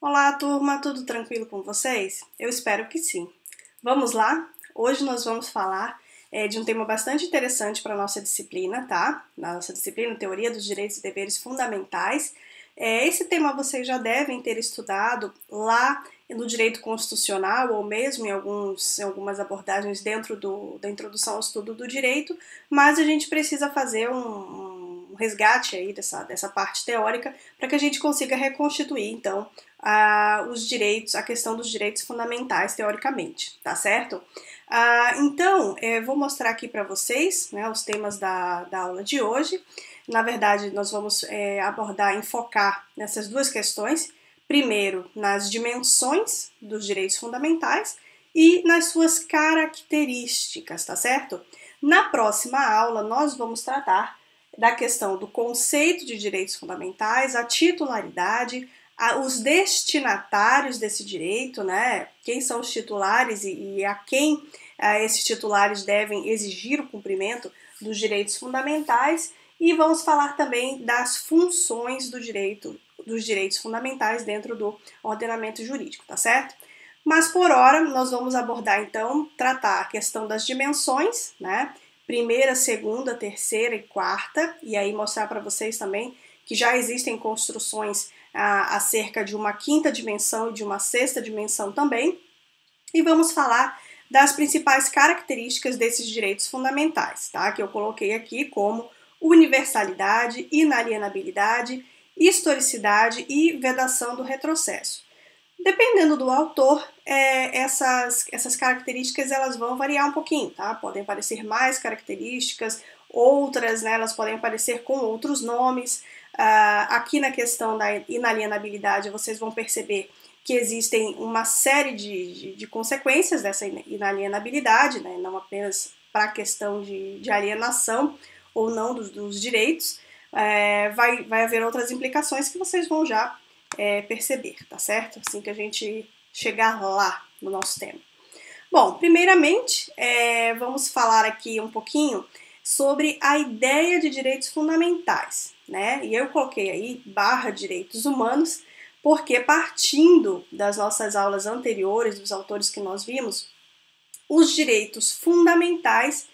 Olá, turma, tudo tranquilo com vocês? Eu espero que sim. Vamos lá? Hoje nós vamos falar de um tema bastante interessante para a nossa disciplina, tá? Na nossa disciplina, Teoria dos Direitos e Deveres Fundamentais. Esse tema vocês já devem ter estudado lá no direito constitucional ou mesmo em algumas abordagens dentro da introdução ao estudo do direito, mas a gente precisa fazer um resgate aí dessa parte teórica para que a gente consiga reconstituir, então, os direitos, a questão dos direitos fundamentais, teoricamente, tá certo? Então, vou mostrar aqui para vocês, né, os temas da aula de hoje. Na verdade, nós vamos enfocar nessas duas questões. Primeiro, nas dimensões dos direitos fundamentais e nas suas características, tá certo? Na próxima aula, nós vamos tratar da questão do conceito de direitos fundamentais, a titularidade, os destinatários desse direito, né? Quem são os titulares e a quem esses titulares devem exigir o cumprimento dos direitos fundamentais, e vamos falar também das funções dos direitos fundamentais dentro do ordenamento jurídico, tá certo? Mas por hora nós vamos abordar então, tratar a questão das dimensões, né? Primeira, segunda, terceira e quarta, e aí mostrar para vocês também que já existem construções acerca de uma quinta dimensão e de uma sexta dimensão também, e vamos falar das principais características desses direitos fundamentais, tá? Que eu coloquei aqui como universalidade, inalienabilidade, historicidade e vedação do retrocesso. Dependendo do autor, essas características elas vão variar um pouquinho, tá? Podem aparecer mais características, outras, né, elas podem aparecer com outros nomes. Aqui na questão da inalienabilidade, vocês vão perceber que existem uma série de consequências dessa inalienabilidade, né, não apenas para a questão de alienação ou não dos direitos, vai haver outras implicações que vocês vão já perceber, tá certo? Assim que a gente chegar lá no nosso tema. Bom, primeiramente, vamos falar aqui um pouquinho sobre a ideia de direitos fundamentais, né? E eu coloquei aí /direitos humanos, porque partindo das nossas aulas anteriores, dos autores que nós vimos, os direitos fundamentais,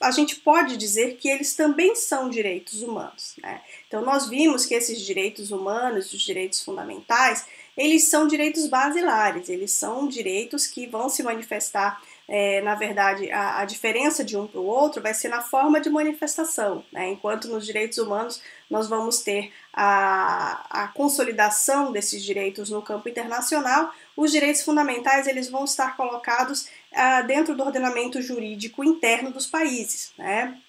a gente pode dizer que eles também são direitos humanos, né? Então nós vimos que esses direitos humanos, os direitos fundamentais, eles são direitos basilares, eles são direitos que vão se manifestar, na verdade, a diferença de um para o outro vai ser na forma de manifestação, né? Enquanto nos direitos humanos nós vamos ter a consolidação desses direitos no campo internacional, os direitos fundamentais eles vão estar colocados dentro do ordenamento jurídico interno dos países, né?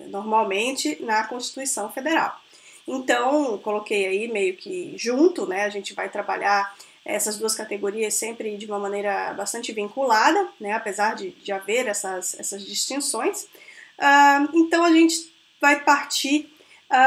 Normalmente na Constituição Federal. Então, coloquei aí meio que junto, né? A gente vai trabalhar essas duas categorias sempre de uma maneira bastante vinculada, né? Apesar de haver essas distinções. Então, a gente vai partir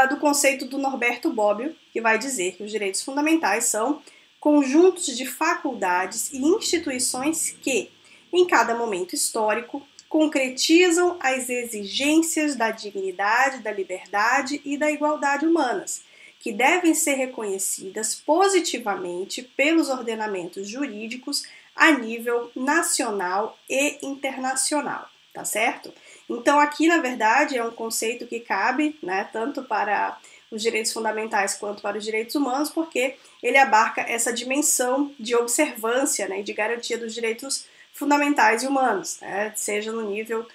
do conceito do Norberto Bobbio, que vai dizer que os direitos fundamentais são conjuntos de faculdades e instituições que, em cada momento histórico, concretizam as exigências da dignidade, da liberdade e da igualdade humanas, que devem ser reconhecidas positivamente pelos ordenamentos jurídicos a nível nacional e internacional, tá certo? Então aqui, na verdade, é um conceito que cabe, né, tanto para os direitos fundamentais quanto para os direitos humanos, porque ele abarca essa dimensão de observância, né, e de garantia dos direitos fundamentais e humanos, né, seja no nível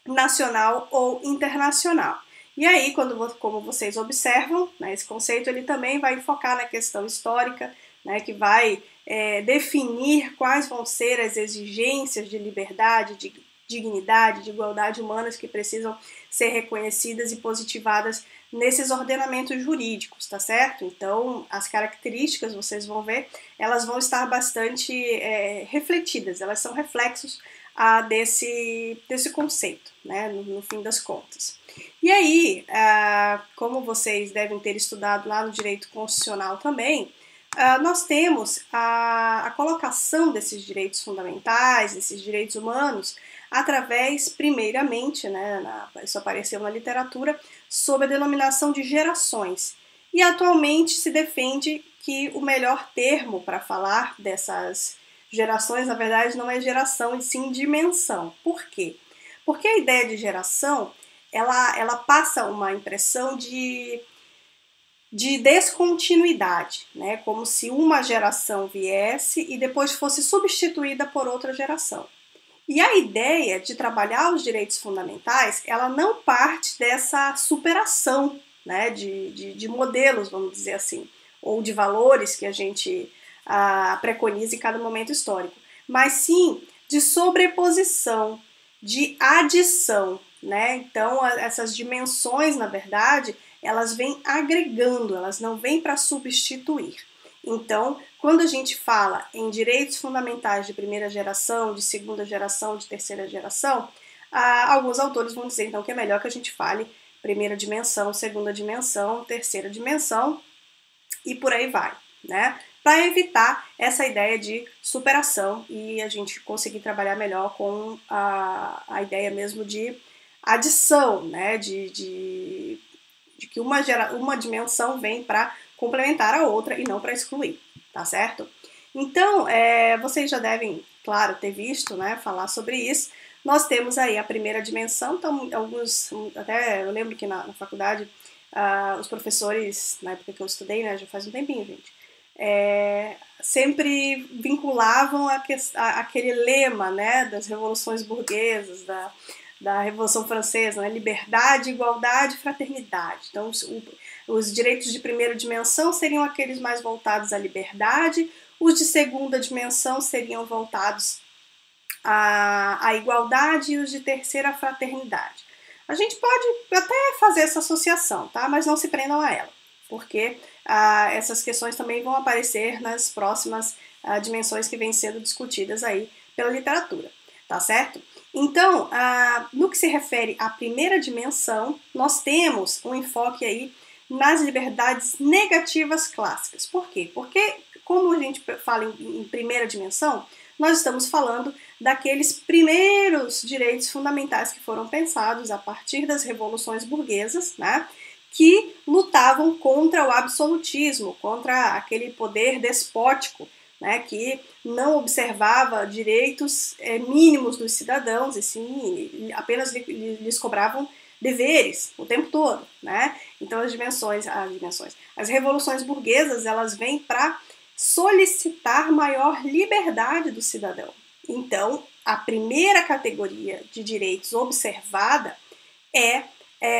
nacional ou internacional. E aí, como vocês observam, né, esse conceito ele também vai focar na questão histórica, né, que vai definir quais vão ser as exigências de liberdade, de dignidade, de igualdade humanas que precisam ser reconhecidas e positivadas nesses ordenamentos jurídicos, tá certo? Então, as características, vocês vão ver, elas vão estar bastante refletidas, elas são reflexos desse conceito, né, no fim das contas. E aí, como vocês devem ter estudado lá no direito constitucional também, nós temos a colocação desses direitos fundamentais, desses direitos humanos, através, primeiramente, né, isso apareceu na literatura, sob a denominação de gerações. E atualmente se defende que o melhor termo para falar dessas gerações, na verdade, não é geração, e sim dimensão. Por quê? Porque a ideia de geração, ela passa uma impressão de descontinuidade, né? Como se uma geração viesse e depois fosse substituída por outra geração. E a ideia de trabalhar os direitos fundamentais, ela não parte dessa superação, né, de modelos, vamos dizer assim, ou de valores que a gente preconiza em cada momento histórico, mas sim de sobreposição, de adição, né? Então, essas dimensões, na verdade, elas vêm agregando, elas não vêm para substituir. Então, quando a gente fala em direitos fundamentais de primeira geração, de segunda geração, de terceira geração, alguns autores vão dizer então que é melhor que a gente fale primeira dimensão, segunda dimensão, terceira dimensão e por aí vai, né? Para evitar essa ideia de superação e a gente conseguir trabalhar melhor com a ideia mesmo de adição, né? De que uma dimensão vem para complementar a outra e não para excluir, tá certo? Então, vocês já devem, claro, ter visto, né, falar sobre isso. Nós temos aí a primeira dimensão, então até eu lembro que na faculdade, os professores, na época que eu estudei, né, já faz um tempinho, gente, sempre vinculavam aquele lema, né, das revoluções burguesas, da Revolução Francesa, né? Liberdade, igualdade, fraternidade. Então, os direitos de primeira dimensão seriam aqueles mais voltados à liberdade, os de segunda dimensão seriam voltados à igualdade e os de terceira à fraternidade. A gente pode até fazer essa associação, tá? Mas não se prendam a ela, porque essas questões também vão aparecer nas próximas dimensões que vêm sendo discutidas aí pela literatura, tá certo? Então, no que se refere à primeira dimensão, nós temos um enfoque aí nas liberdades negativas clássicas. Por quê? Porque, como a gente fala em primeira dimensão, nós estamos falando daqueles primeiros direitos fundamentais que foram pensados a partir das revoluções burguesas, né, que lutavam contra o absolutismo, contra aquele poder despótico, né, que não observava direitos mínimos dos cidadãos, e sim apenas lhes cobravam deveres o tempo todo, né? Então as revoluções burguesas, elas vêm para solicitar maior liberdade do cidadão. Então, a primeira categoria de direitos observada é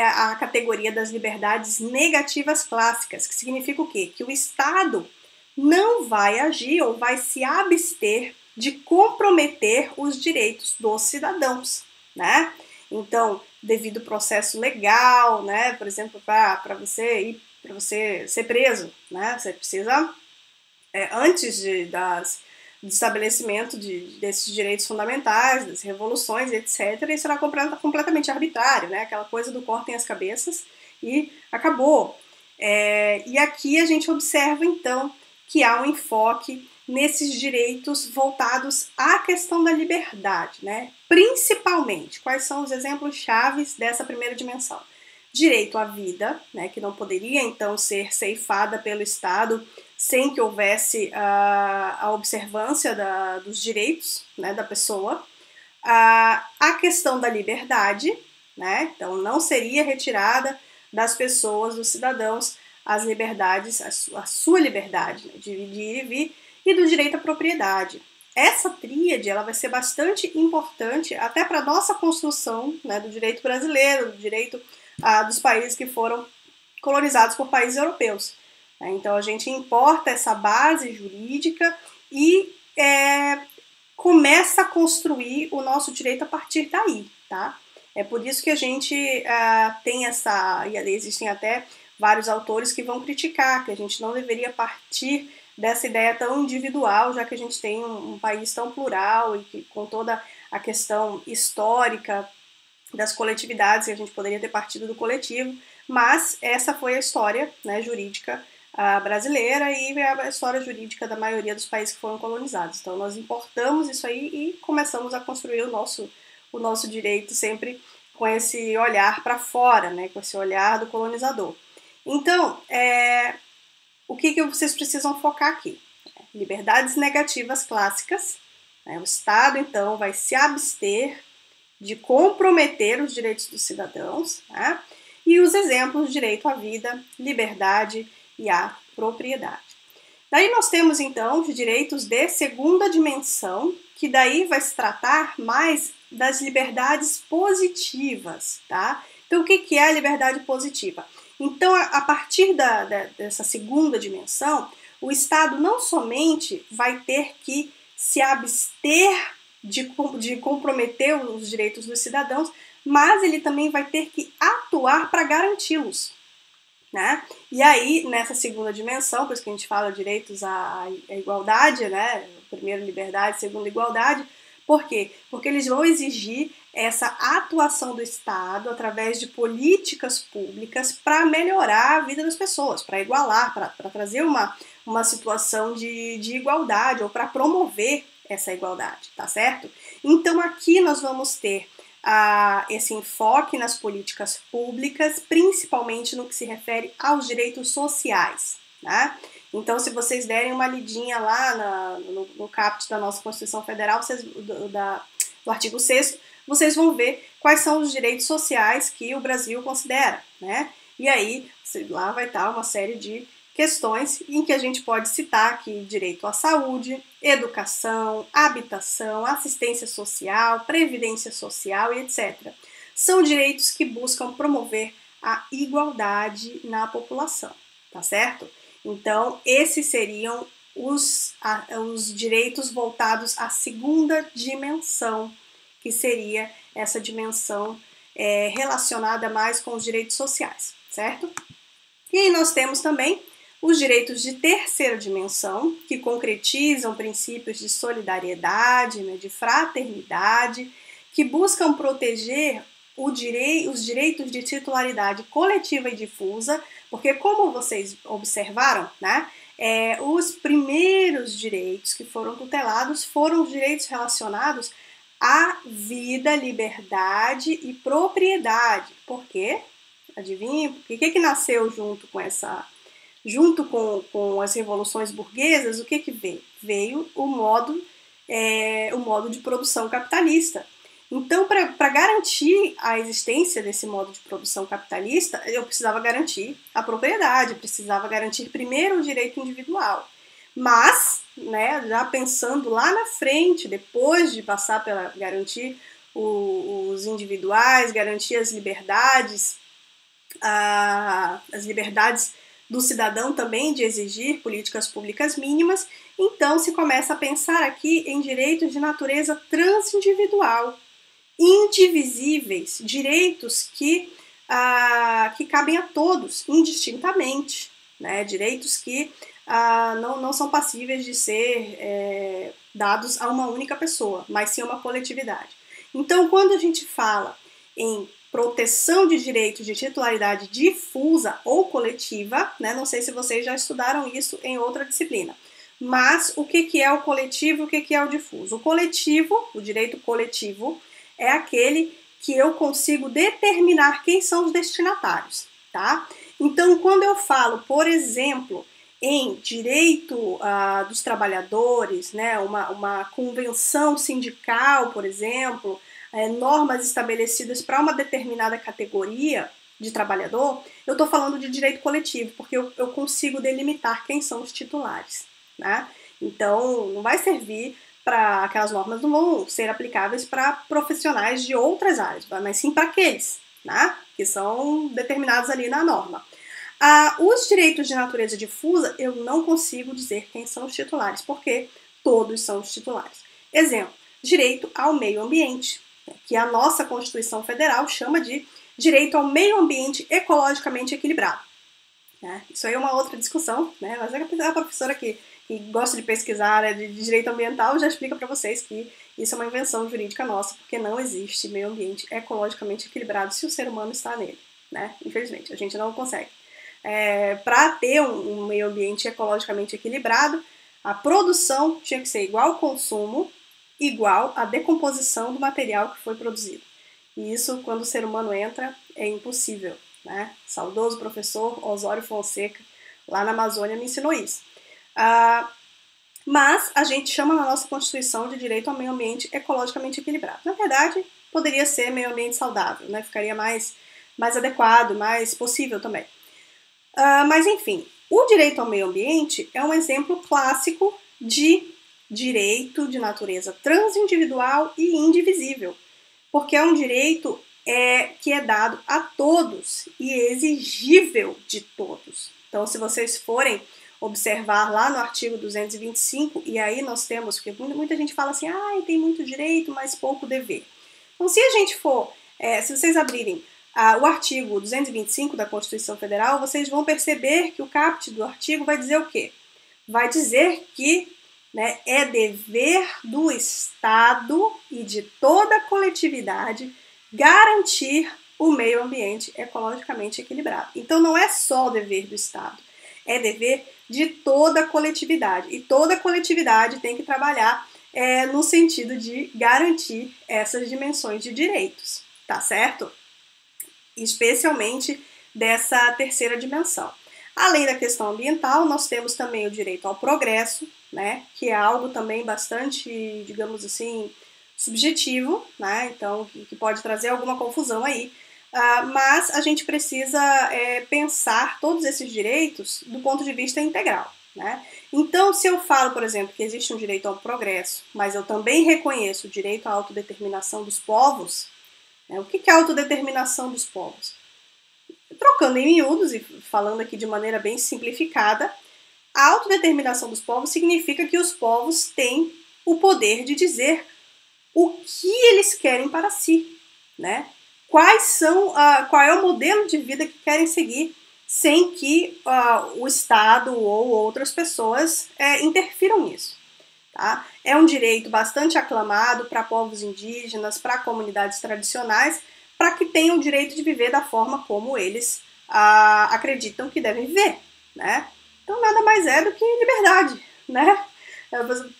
a categoria das liberdades negativas clássicas, que significa o quê? Que o Estado não vai agir ou vai se abster de comprometer os direitos dos cidadãos, né? Então, devido ao processo legal, né? Por exemplo, para você ser preso, né? Você precisa, antes do estabelecimento desses direitos fundamentais, das revoluções, etc., isso era completamente arbitrário, né? Aquela coisa do cortem as cabeças e acabou. E aqui a gente observa, então, que há um enfoque nesses direitos voltados à questão da liberdade, né? Principalmente, quais são os exemplos chaves dessa primeira dimensão? Direito à vida, né, que não poderia então ser ceifada pelo Estado sem que houvesse a observância dos direitos, né, da pessoa. A questão da liberdade, né, então não seria retirada das pessoas, dos cidadãos, as liberdades, a sua liberdade, né, de ir e vir, e do direito à propriedade. Essa tríade, ela vai ser bastante importante até para a nossa construção, né, do direito brasileiro, do direito dos países que foram colonizados por países europeus. Então a gente importa essa base jurídica e começa a construir o nosso direito a partir daí, tá? É por isso que a gente tem e existem até vários autores que vão criticar que a gente não deveria partir dessa ideia tão individual, já que a gente tem um país tão plural e que, com toda a questão histórica das coletividades, que a gente poderia ter partido do coletivo, mas essa foi a história, né, jurídica brasileira e a história jurídica da maioria dos países que foram colonizados. Então nós importamos isso aí e começamos a construir o nosso direito sempre com esse olhar para fora, né, com esse olhar do colonizador. Então, o que vocês precisam focar aqui? Liberdades negativas clássicas, né? O Estado, então, vai se abster de comprometer os direitos dos cidadãos, né? E os exemplos: direito à vida, liberdade e à propriedade. Daí nós temos, então, os direitos de segunda dimensão, que daí vai se tratar mais das liberdades positivas, tá? Então, o que é a liberdade positiva? Então, a partir dessa segunda dimensão, o Estado não somente vai ter que se abster de comprometer os direitos dos cidadãos, mas ele também vai ter que atuar para garanti-los, né? E aí, nessa segunda dimensão, por isso que a gente fala direitos à igualdade, né? Primeiro liberdade, segundo igualdade. Por quê? Porque eles vão exigir essa atuação do Estado através de políticas públicas para melhorar a vida das pessoas, para igualar, para trazer uma situação de igualdade ou para promover essa igualdade, tá certo? Então aqui nós vamos ter esse enfoque nas políticas públicas, principalmente no que se refere aos direitos sociais, né? Então, se vocês derem uma lidinha lá no caput da nossa Constituição Federal, do artigo 6º, vocês vão ver quais são os direitos sociais que o Brasil considera, né? E aí, lá vai estar uma série de questões em que a gente pode citar aqui direito à saúde, educação, habitação, assistência social, previdência social e etc. São direitos que buscam promover a igualdade na população, tá certo? Então, esses seriam os direitos voltados à segunda dimensão, que seria essa dimensão relacionada mais com os direitos sociais, certo? E aí nós temos também os direitos de terceira dimensão, que concretizam princípios de solidariedade, né, de fraternidade, que buscam proteger os direitos de titularidade coletiva e difusa, porque, como vocês observaram, né, os primeiros direitos que foram tutelados foram os direitos relacionados à vida, liberdade e propriedade. Por quê? Adivinha? O que nasceu junto com as revoluções burguesas? O que veio? Veio o modo de produção capitalista. Então, para garantir a existência desse modo de produção capitalista, eu precisava garantir a propriedade, precisava garantir primeiro o direito individual. Mas, né, já pensando lá na frente, depois de passar pela garantir os individuais, garantir as liberdades do cidadão também de exigir políticas públicas mínimas, então se começa a pensar aqui em direitos de natureza transindividual, indivisíveis, direitos que cabem a todos, indistintamente, né? Direitos que não são passíveis de ser dados a uma única pessoa, mas sim a uma coletividade. Então, quando a gente fala em proteção de direitos de titularidade difusa ou coletiva, né? Não sei se vocês já estudaram isso em outra disciplina, mas o que é o coletivo e o que é o difuso? O coletivo, o direito coletivo, é aquele que eu consigo determinar quem são os destinatários, tá? Então, quando eu falo, por exemplo, em direito dos trabalhadores, né, uma convenção sindical, por exemplo, normas estabelecidas para uma determinada categoria de trabalhador, eu estou falando de direito coletivo, porque eu consigo delimitar quem são os titulares, né? Então, não vai servir para aquelas normas, não vão ser aplicáveis para profissionais de outras áreas, mas sim para aqueles, né, que são determinados ali na norma. Os direitos de natureza difusa, eu não consigo dizer quem são os titulares, porque todos são os titulares. Exemplo, direito ao meio ambiente, que a nossa Constituição Federal chama de direito ao meio ambiente ecologicamente equilibrado. Isso aí é uma outra discussão, né? Mas a professora que gosta de pesquisar de direito ambiental já explica para vocês que isso é uma invenção jurídica nossa, porque não existe meio ambiente ecologicamente equilibrado se o ser humano está nele, né? Infelizmente, a gente não consegue. Para ter um meio ambiente ecologicamente equilibrado, a produção tinha que ser igual ao consumo, igual à decomposição do material que foi produzido. E isso, quando o ser humano entra, é impossível, né? Saudoso professor Osório Fonseca, lá na Amazônia me ensinou isso. Mas a gente chama na nossa Constituição de direito ao meio ambiente ecologicamente equilibrado. Na verdade, poderia ser meio ambiente saudável, né? Ficaria mais adequado, mais possível também. Mas enfim, o direito ao meio ambiente é um exemplo clássico de direito de natureza transindividual e indivisível, porque é um direito que é dado a todos e exigível de todos. Então, se vocês forem observar lá no artigo 225, e aí nós temos, porque muita gente fala assim, tem muito direito, mas pouco dever. Então, se a gente for, se vocês abrirem o artigo 225 da Constituição Federal, vocês vão perceber que o caput do artigo vai dizer o quê? Vai dizer que, né, é dever do Estado e de toda a coletividade garantir o meio ambiente ecologicamente equilibrado. Então não é só o dever do Estado, é dever de toda a coletividade. E toda a coletividade tem que trabalhar no sentido de garantir essas dimensões de direitos, tá certo? Especialmente dessa terceira dimensão. Além da questão ambiental, nós temos também o direito ao progresso, né, que é algo também bastante, digamos assim, subjetivo, né, então que pode trazer alguma confusão aí, mas a gente precisa pensar todos esses direitos do ponto de vista integral, né? Então, se eu falo, por exemplo, que existe um direito ao progresso, mas eu também reconheço o direito à autodeterminação dos povos, o que é a autodeterminação dos povos? Trocando em miúdos e falando aqui de maneira bem simplificada, a autodeterminação dos povos significa que os povos têm o poder de dizer o que eles querem para si, né? Qual é o modelo de vida que querem seguir sem que o Estado ou outras pessoas interfiram nisso. Tá? É um direito bastante aclamado para povos indígenas, para comunidades tradicionais, para que tenham o direito de viver da forma como eles acreditam que devem viver, né? Então nada mais é do que liberdade, né?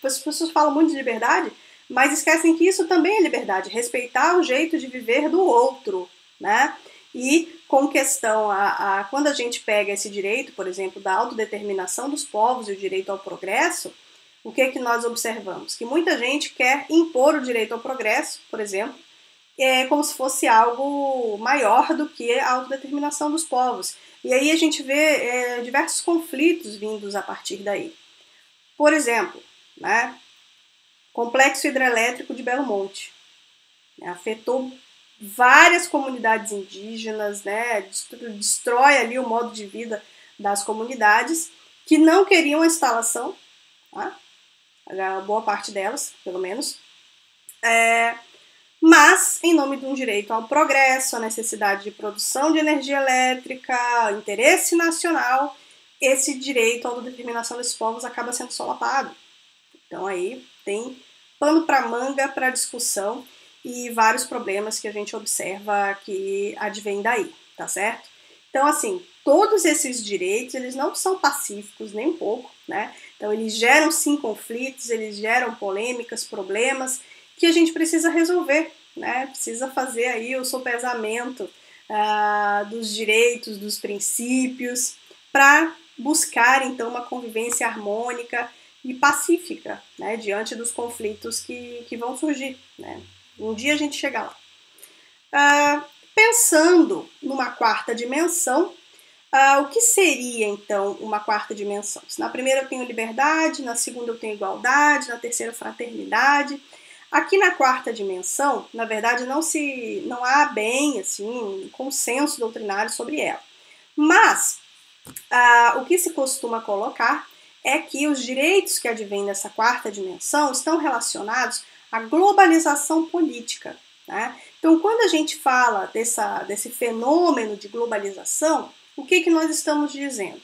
As pessoas falam muito de liberdade, mas esquecem que isso também é liberdade, respeitar o jeito de viver do outro, né? E com questão quando a gente pega esse direito, por exemplo, da autodeterminação dos povos e o direito ao progresso, o que é que nós observamos? Que muita gente quer impor o direito ao progresso, por exemplo, como se fosse algo maior do que a autodeterminação dos povos. E aí a gente vê diversos conflitos vindos a partir daí. Por exemplo, né, complexo hidrelétrico de Belo Monte, né, afetou várias comunidades indígenas, né, destrói ali o modo de vida das comunidades que não queriam a instalação, tá? A boa parte delas, pelo menos, mas em nome de um direito ao progresso, a necessidade de produção de energia elétrica, interesse nacional, esse direito à autodeterminação desses povos acaba sendo solapado. Então aí tem pano para manga para discussão e vários problemas que a gente observa que advêm daí, tá certo? Então, assim, todos esses direitos, eles não são pacíficos nem um pouco, né? Então, eles geram, sim, conflitos, eles geram polêmicas, problemas que a gente precisa resolver, né? Precisa fazer aí o sopesamento dos direitos, dos princípios, para buscar, então, uma convivência harmônica e pacífica, né? Diante dos conflitos que vão surgir, né? Um dia a gente chega lá. Pensando numa quarta dimensão, o que seria, então, uma quarta dimensão? Na primeira eu tenho liberdade, na segunda eu tenho igualdade, na terceira fraternidade. Aqui na quarta dimensão, na verdade, não há bem assim, um consenso doutrinário sobre ela. Mas o que se costuma colocar é que os direitos que advêm dessa quarta dimensão estão relacionados à globalização política, né? Então, quando a gente fala desse fenômeno de globalização, o que nós estamos dizendo?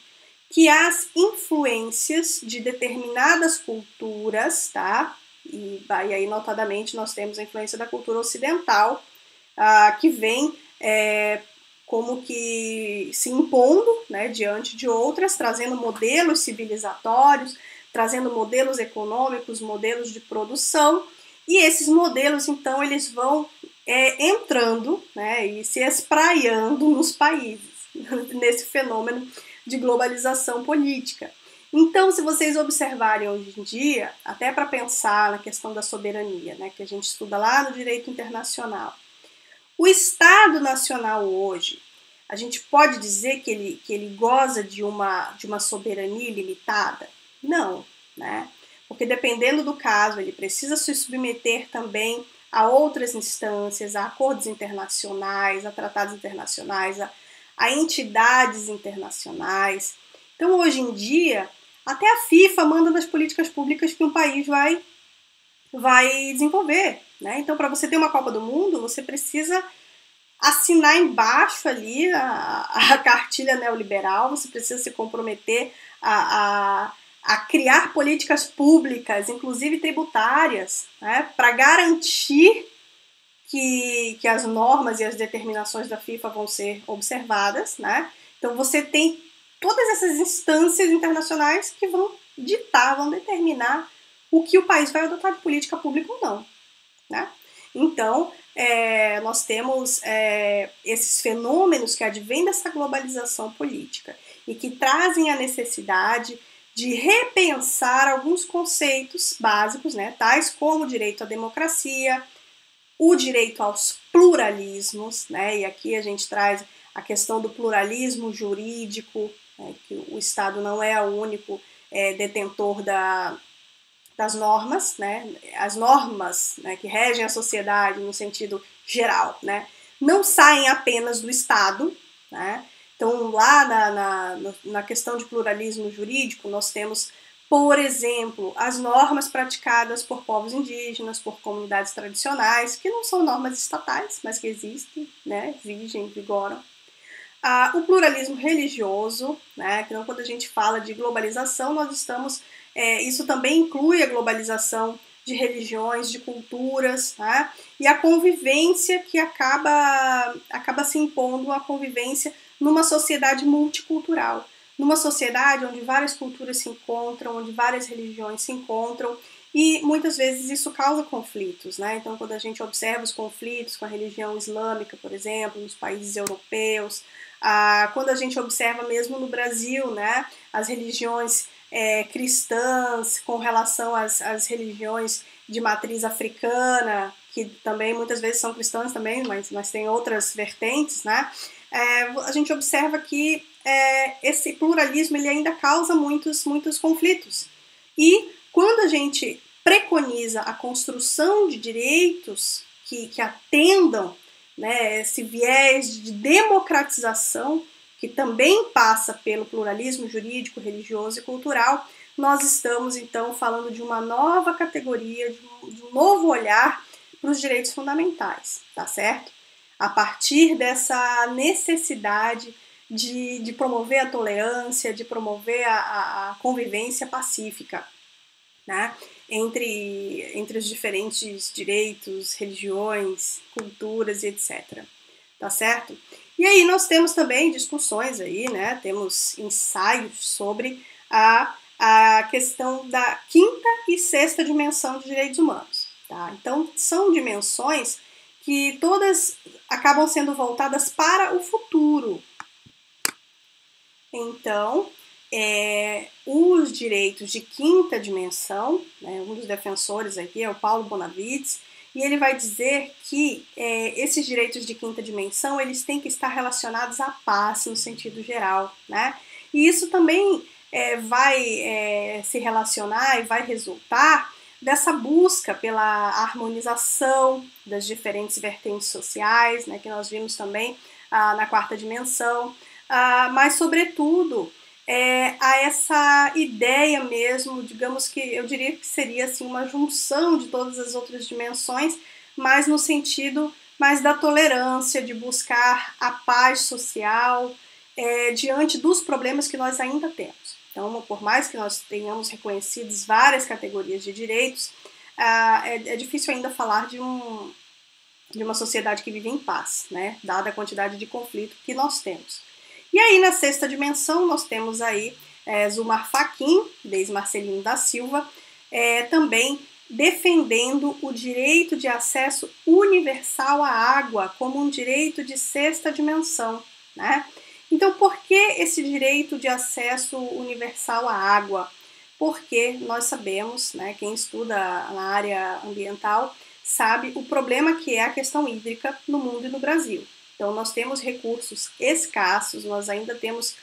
Que as influências de determinadas culturas, tá? E aí, notadamente, nós temos a influência da cultura ocidental, que vem como que se impondo, né, diante de outras, trazendo modelos civilizatórios, trazendo modelos econômicos, modelos de produção, e esses modelos, então, eles vão entrando, né, e se espraiando nos países, nesse fenômeno de globalização política. Então, se vocês observarem hoje em dia, até para pensar na questão da soberania, né, que a gente estuda lá no direito internacional, o Estado Nacional hoje, a gente pode dizer que ele goza de uma soberania ilimitada? Não, né? Porque dependendo do caso, ele precisa se submeter também a outras instâncias, a acordos internacionais, a tratados internacionais, a entidades internacionais. Então, hoje em dia, até a FIFA manda nas políticas públicas que um país vai desenvolver, né? Então, para você ter uma Copa do Mundo, você precisa assinar embaixo ali a cartilha neoliberal, você precisa se comprometer a criar políticas públicas, inclusive tributárias, né, para garantir que as normas e as determinações da FIFA vão ser observadas, né? Então você tem todas essas instâncias internacionais que vão ditar, vão determinar o que o país vai adotar de política pública ou não, né? Então, nós temos esses fenômenos que advêm dessa globalização política e que trazem a necessidade de repensar alguns conceitos básicos, né, tais como o direito à democracia, o direito aos pluralismos, né, e aqui a gente traz a questão do pluralismo jurídico, né, que o Estado não é o único detentor das normas, né, as normas, né, que regem a sociedade no sentido geral, né, não saem apenas do Estado, né. Então, lá na questão de pluralismo jurídico, nós temos, por exemplo, as normas praticadas por povos indígenas, por comunidades tradicionais, que não são normas estatais, mas que existem, né, vigem, vigoram. O pluralismo religioso, né, então quando a gente fala de globalização, nós estamos, isso também inclui a globalização de religiões, de culturas, né, e a convivência que acaba se impondo, a convivência numa sociedade multicultural, numa sociedade onde várias culturas se encontram, onde várias religiões se encontram, e muitas vezes isso causa conflitos, né? Então, quando a gente observa os conflitos com a religião islâmica, por exemplo, nos países europeus, quando a gente observa mesmo no Brasil, né, as religiões cristãs com relação às religiões de matriz africana, que também muitas vezes são cristãs também, mas tem outras vertentes, né? A gente observa que esse pluralismo ele ainda causa muitos conflitos. E quando a gente preconiza a construção de direitos que atendam, né, esse viés de democratização, que também passa pelo pluralismo jurídico, religioso e cultural, nós estamos então falando de uma nova categoria, de um novo olhar para os direitos fundamentais, tá certo? A partir dessa necessidade de promover a tolerância, de promover a convivência pacífica, né, entre os diferentes direitos, religiões, culturas e etc. Tá certo? E aí nós temos também discussões aí, né, temos ensaios sobre a questão da quinta e sexta dimensão de direitos humanos. Tá? Então, são dimensões que todas acabam sendo voltadas para o futuro. Então, os direitos de quinta dimensão, né, um dos defensores aqui é o Paulo Bonavides, e ele vai dizer que esses direitos de quinta dimensão eles têm que estar relacionados à paz no sentido geral, né? E isso também vai se relacionar e vai resultar dessa busca pela harmonização das diferentes vertentes sociais, né, que nós vimos também na quarta dimensão, mas sobretudo a essa ideia mesmo, digamos que eu diria que seria assim, uma junção de todas as outras dimensões, mas no sentido mais da tolerância, de buscar a paz social diante dos problemas que nós ainda temos. Então, por mais que nós tenhamos reconhecidos várias categorias de direitos, é difícil ainda falar de uma sociedade que vive em paz, né, dada a quantidade de conflito que nós temos. E aí, na sexta dimensão, nós temos aí Zumar Fachin, desde Marcelino da Silva, também defendendo o direito de acesso universal à água como um direito de sexta dimensão, né? Então, por que esse direito de acesso universal à água? Porque nós sabemos, né, quem estuda na área ambiental sabe o problema que é a questão hídrica no mundo e no Brasil. Então, nós temos recursos escassos, nós ainda temos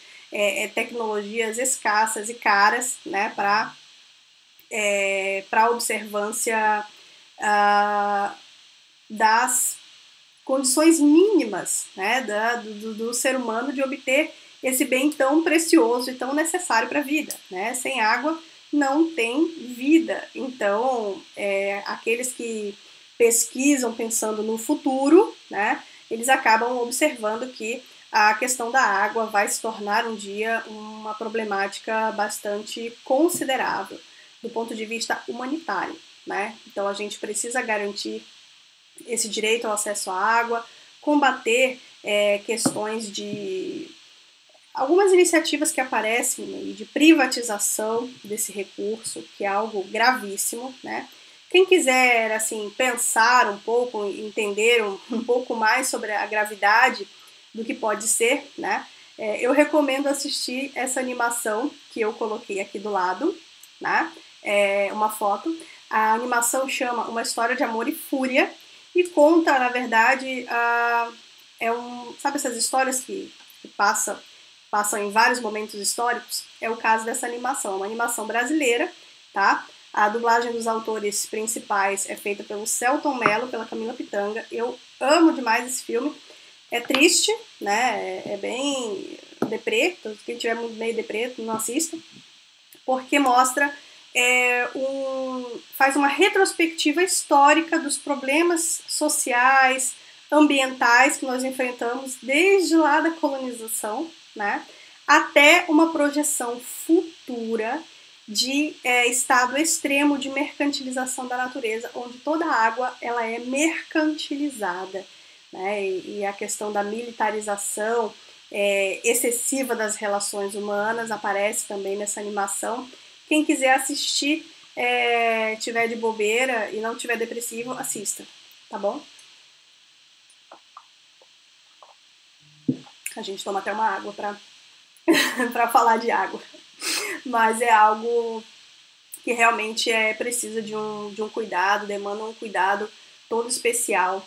tecnologias escassas e caras, né, para observância das condições mínimas, né, do ser humano de obter esse bem tão precioso e tão necessário para a vida, né? Sem água não tem vida. Então, aqueles que pesquisam pensando no futuro, né, eles acabam observando que a questão da água vai se tornar um dia uma problemática bastante considerável do ponto de vista humanitário, né? Então, a gente precisa garantir esse direito ao acesso à água, combater questões de algumas iniciativas que aparecem de privatização desse recurso, que é algo gravíssimo, né? Quem quiser assim pensar um pouco, entender um pouco mais sobre a gravidade do que pode ser, né? Eu recomendo assistir essa animação que eu coloquei aqui do lado, né? Uma foto. A animação chama Uma História de Amor e Fúria e conta, na verdade, sabe essas histórias que passam em vários momentos históricos? É o caso dessa animação, é uma animação brasileira, tá? A dublagem dos autores principais é feita pelo Selton Mello, pela Camila Pitanga. Eu amo demais esse filme. É triste, né? É bem deprê. Quem tiver meio deprê, não assista. Porque mostra faz uma retrospectiva histórica dos problemas sociais, ambientais que nós enfrentamos desde lá da colonização, né, até uma projeção futura de estado extremo de mercantilização da natureza, onde toda a água ela é mercantilizada, né, e a questão da militarização excessiva das relações humanas aparece também nessa animação. Quem quiser assistir, tiver de bobeira e não tiver depressivo, assista, tá bom? A gente toma até uma água para falar de água, mas é algo que realmente precisa de um cuidado, demanda um cuidado todo especial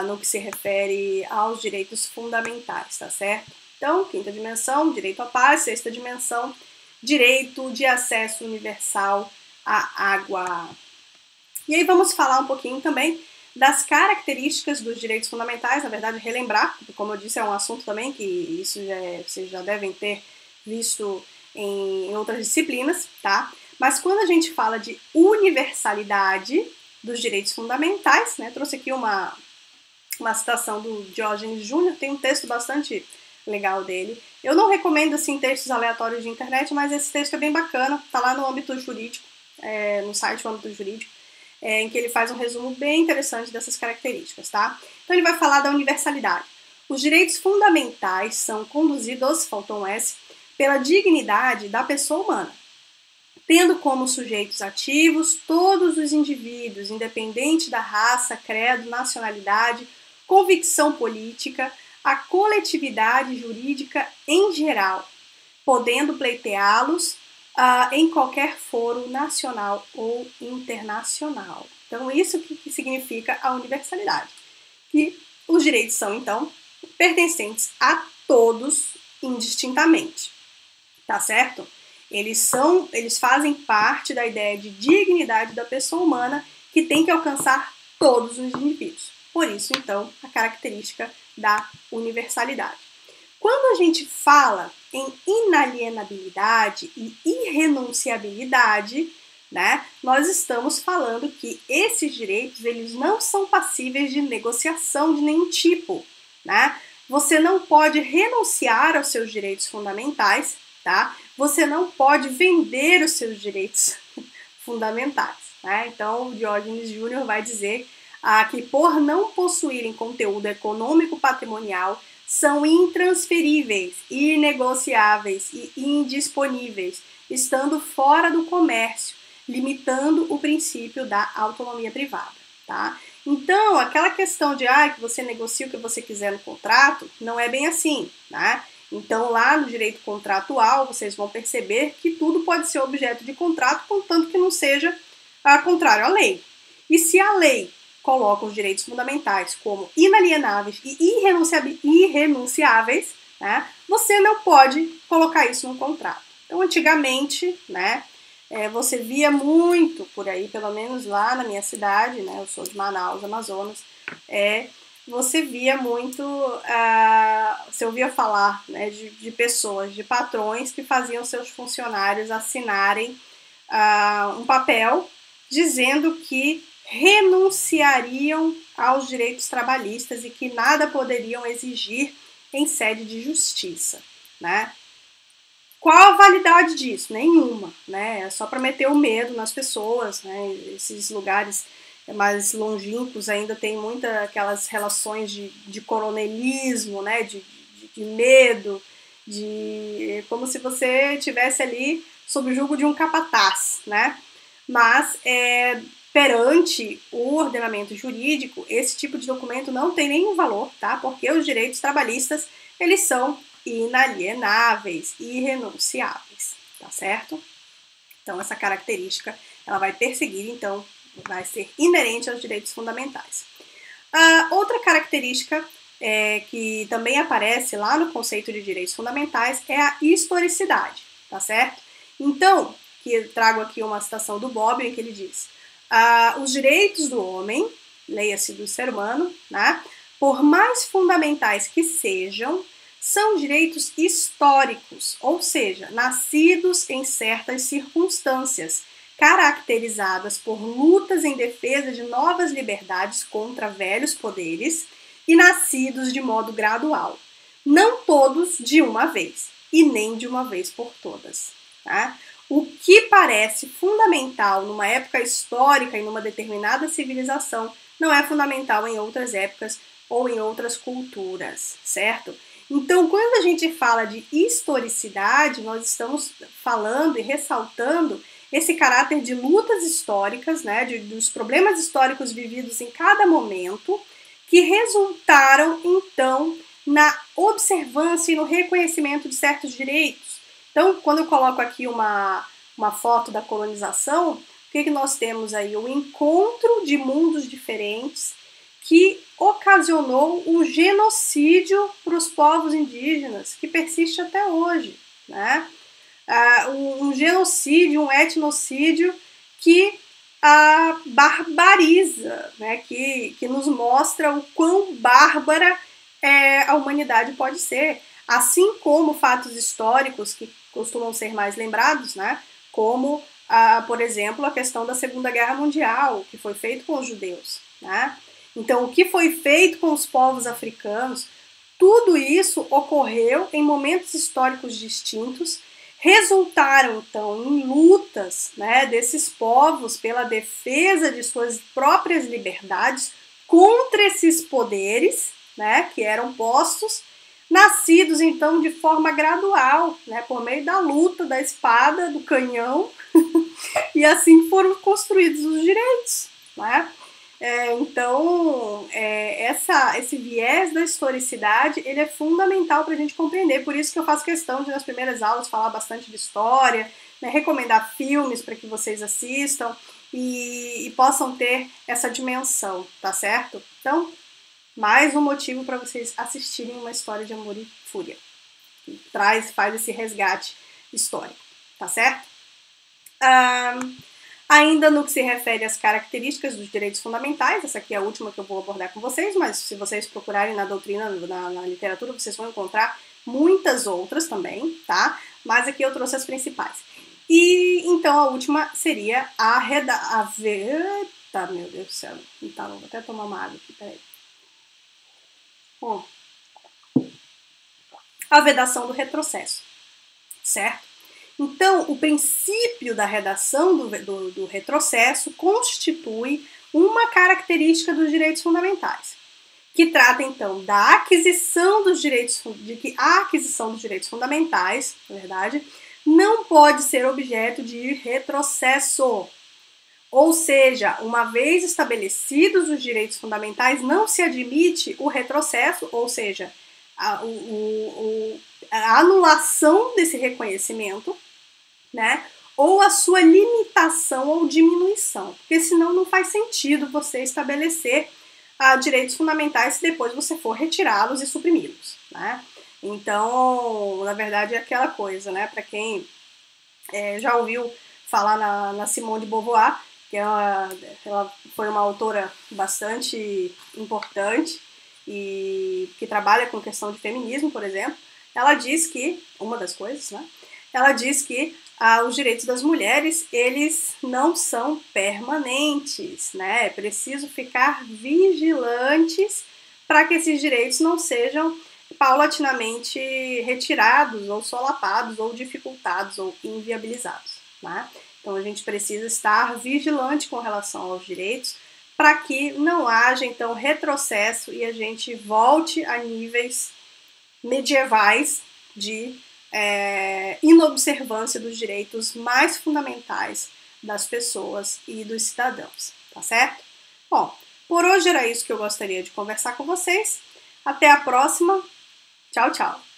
no que se refere aos direitos fundamentais, tá certo? Então, quinta dimensão, direito à paz, sexta dimensão, direito de acesso universal à água. E aí vamos falar um pouquinho também das características dos direitos fundamentais, na verdade relembrar, porque como eu disse é um assunto também que isso vocês já devem ter visto em outras disciplinas, tá? Mas quando a gente fala de universalidade dos direitos fundamentais, né, trouxe aqui uma citação do Diógenes Júnior, tem um texto bastante legal dele. Eu não recomendo assim textos aleatórios de internet, mas esse texto é bem bacana, tá lá no âmbito jurídico, no site do âmbito jurídico, em que ele faz um resumo bem interessante dessas características, tá? Então ele vai falar da universalidade. Os direitos fundamentais são conduzidos, faltou um S, pela dignidade da pessoa humana, tendo como sujeitos ativos todos os indivíduos, independente da raça, credo, nacionalidade, convicção política, a coletividade jurídica em geral, podendo pleiteá-los em qualquer foro nacional ou internacional. Então, isso que significa a universalidade. E os direitos são, então, pertencentes a todos indistintamente, tá certo? Eles fazem parte da ideia de dignidade da pessoa humana que tem que alcançar todos os indivíduos. Por isso, então, a característica da universalidade. Quando a gente fala em inalienabilidade e irrenunciabilidade, né, nós estamos falando que esses direitos eles não são passíveis de negociação de nenhum tipo, né? Você não pode renunciar aos seus direitos fundamentais, tá? Você não pode vender os seus direitos fundamentais, né? Então, o Diógenes Júnior vai dizer que por não possuírem conteúdo econômico patrimonial, são intransferíveis, inegociáveis e indisponíveis, estando fora do comércio, limitando o princípio da autonomia privada, tá? Então, aquela questão de que você negocia o que você quiser no contrato, não é bem assim, né? Então, lá no direito contratual, vocês vão perceber que tudo pode ser objeto de contrato, contanto que não seja contrário à lei. E se a lei coloca os direitos fundamentais como inalienáveis e irrenunciáveis, né, você não pode colocar isso no contrato. Então, antigamente, né, você via muito por aí, pelo menos lá na minha cidade, né, eu sou de Manaus, Amazonas, você via muito, você ouvia falar, né, de pessoas, de patrões que faziam seus funcionários assinarem um papel dizendo que renunciariam aos direitos trabalhistas e que nada poderiam exigir em sede de justiça, né? Qual a validade disso? Nenhuma, né? É só para meter o medo nas pessoas, né? Esses lugares mais longínquos ainda tem muitas aquelas relações de coronelismo, né? De medo, como se você estivesse ali sob o jugo de um capataz, né? Mas perante o ordenamento jurídico, esse tipo de documento não tem nenhum valor, tá? Porque os direitos trabalhistas, eles são inalienáveis, irrenunciáveis, tá certo? Então, essa característica, ela vai perseguir, então, vai ser inerente aos direitos fundamentais. Outra característica que também aparece lá no conceito de direitos fundamentais é a historicidade, tá certo? Então, que eu trago aqui uma citação do Bobbio, em que ele diz: os direitos do homem, leia-se do ser humano, né, por mais fundamentais que sejam, são direitos históricos, ou seja, nascidos em certas circunstâncias, caracterizadas por lutas em defesa de novas liberdades contra velhos poderes e nascidos de modo gradual, não todos de uma vez, e nem de uma vez por todas. Tá? O que parece fundamental numa época histórica e numa determinada civilização não é fundamental em outras épocas ou em outras culturas, certo? Então, quando a gente fala de historicidade, nós estamos falando e ressaltando esse caráter de lutas históricas, né, dos problemas históricos vividos em cada momento, que resultaram, então, na observância e no reconhecimento de certos direitos. Então, quando eu coloco aqui uma foto da colonização, o que nós temos aí? O encontro de mundos diferentes que ocasionou um genocídio para os povos indígenas, que persiste até hoje, né? Um genocídio, um etnocídio que barbariza, né? Que nos mostra o quão bárbara a humanidade pode ser, assim como fatos históricos que costumam ser mais lembrados, né? Como, por exemplo, a questão da Segunda Guerra Mundial, que foi feito com os judeus, né? Então, o que foi feito com os povos africanos, tudo isso ocorreu em momentos históricos distintos, resultaram, então, em lutas, né, desses povos pela defesa de suas próprias liberdades contra esses poderes, né, que eram postos, nascidos, então, de forma gradual, né, por meio da luta, da espada, do canhão, e assim foram construídos os direitos, né? Então, esse viés da historicidade, ele é fundamental para a gente compreender, por isso que eu faço questão de, nas primeiras aulas, falar bastante de história, né, recomendar filmes para que vocês assistam e possam ter essa dimensão, tá certo? Então, mais um motivo para vocês assistirem Uma História de Amor e Fúria, que faz esse resgate histórico, tá certo? Ainda no que se refere às características dos direitos fundamentais, essa aqui é a última que eu vou abordar com vocês, mas se vocês procurarem na doutrina, na literatura, vocês vão encontrar muitas outras também, tá? Mas aqui eu trouxe as principais. E então a última seria Eita, meu Deus do céu, tá, vou até tomar uma água aqui, peraí. A vedação do retrocesso, certo? Então, o princípio da redação do retrocesso constitui uma característica dos direitos fundamentais, que trata, então, da aquisição dos direitos, de que a aquisição dos direitos fundamentais, na verdade, não pode ser objeto de retrocesso. Ou seja, uma vez estabelecidos os direitos fundamentais, não se admite o retrocesso, ou seja, a anulação desse reconhecimento, né? Ou a sua limitação ou diminuição, porque senão não faz sentido você estabelecer direitos fundamentais se depois você for retirá-los e suprimi-los, né? Então, na verdade, é aquela coisa, né? Para quem já ouviu falar na Simone de Beauvoir, que ela foi uma autora bastante importante e que trabalha com questão de feminismo, por exemplo. Ela diz que, uma das coisas, né? Ela diz que os direitos das mulheres, eles não são permanentes, né? É preciso ficar vigilantes para que esses direitos não sejam paulatinamente retirados, ou solapados, ou dificultados, ou inviabilizados, né? Então a gente precisa estar vigilante com relação aos direitos para que não haja, então, retrocesso e a gente volte a níveis medievais de inobservância dos direitos mais fundamentais das pessoas e dos cidadãos, tá certo? Bom, por hoje era isso que eu gostaria de conversar com vocês. Até a próxima. Tchau, tchau.